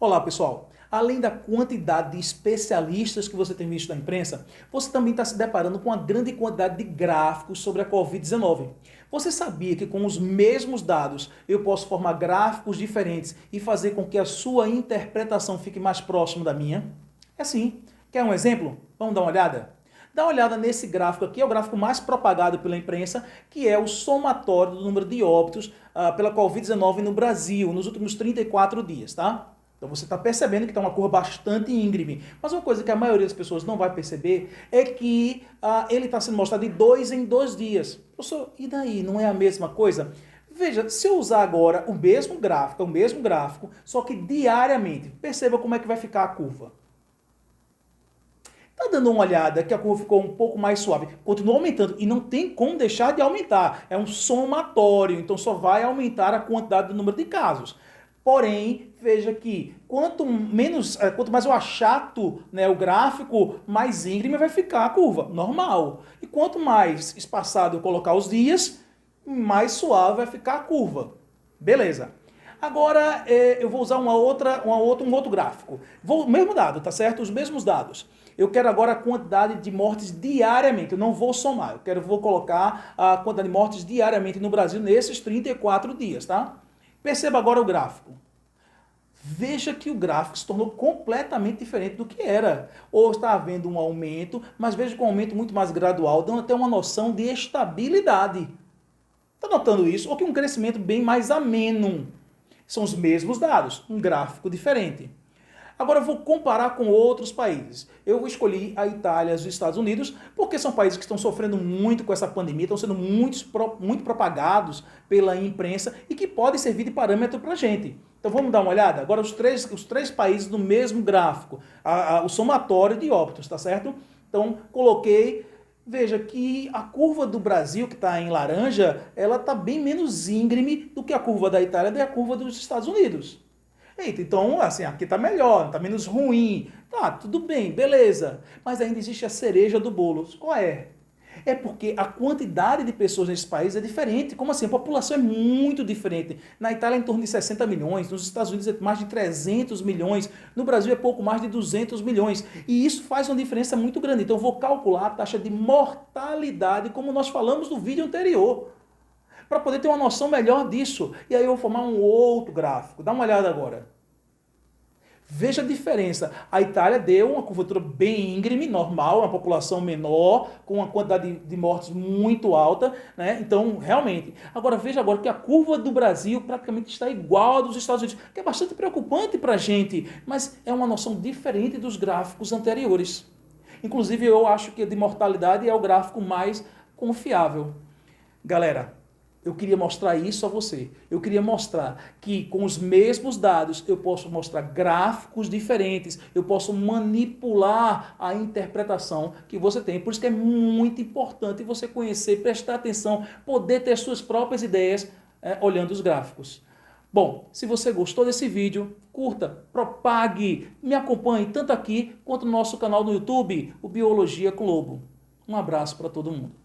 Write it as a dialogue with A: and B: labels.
A: Olá, pessoal. Além da quantidade de especialistas que você tem visto na imprensa, você também está se deparando com uma grande quantidade de gráficos sobre a Covid-19. Você sabia que com os mesmos dados eu posso formar gráficos diferentes e fazer com que a sua interpretação fique mais próxima da minha? É sim. Quer um exemplo? Vamos dar uma olhada? Dá uma olhada nesse gráfico aqui, é o gráfico mais propagado pela imprensa, que é o somatório do número de óbitos pela Covid-19 no Brasil, nos últimos 34 dias, tá? Então você está percebendo que está uma curva bastante íngreme. Mas uma coisa que a maioria das pessoas não vai perceber é que ele está sendo mostrado de 2 em 2 dias. Professor, e daí? Não é a mesma coisa? Veja, se eu usar agora o mesmo gráfico, só que diariamente, perceba como é que vai ficar a curva. Está dando uma olhada que a curva ficou um pouco mais suave. Continua aumentando e não tem como deixar de aumentar. É um somatório, então só vai aumentar a quantidade do número de casos. Porém, veja que quanto mais eu achato, né, o gráfico, mais íngreme vai ficar a curva, normal. E quanto mais espaçado eu colocar os dias, mais suave vai ficar a curva. Beleza. Agora eu vou usar um outro gráfico. Mesmo dado, tá certo? Os mesmos dados. Eu quero agora a quantidade de mortes diariamente. Eu não vou somar. Vou colocar a quantidade de mortes diariamente no Brasil nesses 34 dias, tá? Perceba agora o gráfico. Veja que o gráfico se tornou completamente diferente do que era. Ou está havendo um aumento, mas veja que um aumento muito mais gradual, dando até uma noção de estabilidade. Está notando isso? Ou que um crescimento bem mais ameno. São os mesmos dados, um gráfico diferente. Agora eu vou comparar com outros países. Eu escolhi a Itália e os Estados Unidos porque são países que estão sofrendo muito com essa pandemia, estão sendo muito propagados pela imprensa e que podem servir de parâmetro para a gente. Então vamos dar uma olhada? Agora os três países no mesmo gráfico, o somatório de óbitos, tá certo? Então coloquei, veja que a curva do Brasil, que está em laranja, ela está bem menos íngreme do que a curva da Itália e a curva dos Estados Unidos. Eita, então, assim, aqui tá melhor, tá menos ruim. Tá, tudo bem, beleza. Mas ainda existe a cereja do bolo. Qual é? É porque a quantidade de pessoas nesse país é diferente. Como assim? A população é muito diferente. Na Itália é em torno de 60 milhões, nos Estados Unidos é mais de 300 milhões, no Brasil é pouco mais de 200 milhões. E isso faz uma diferença muito grande. Então eu vou calcular a taxa de mortalidade, como nós falamos no vídeo anterior, para poder ter uma noção melhor disso. E aí eu vou formar um outro gráfico. Dá uma olhada agora. Veja a diferença. A Itália deu uma curvatura bem íngreme, normal, uma população menor, com uma quantidade de mortes muito alta, né? Então, realmente. Agora, veja agora que a curva do Brasil praticamente está igual à dos Estados Unidos, que é bastante preocupante para a gente, mas é uma noção diferente dos gráficos anteriores. Inclusive, eu acho que a de mortalidade é o gráfico mais confiável. Galera, eu queria mostrar isso a você. Eu queria mostrar que com os mesmos dados eu posso mostrar gráficos diferentes, eu posso manipular a interpretação que você tem. Por isso que é muito importante você conhecer, prestar atenção, poder ter suas próprias ideias olhando os gráficos. Bom, se você gostou desse vídeo, curta, propague, me acompanhe tanto aqui quanto no nosso canal no YouTube, o Biologia com Lobo. Um abraço para todo mundo.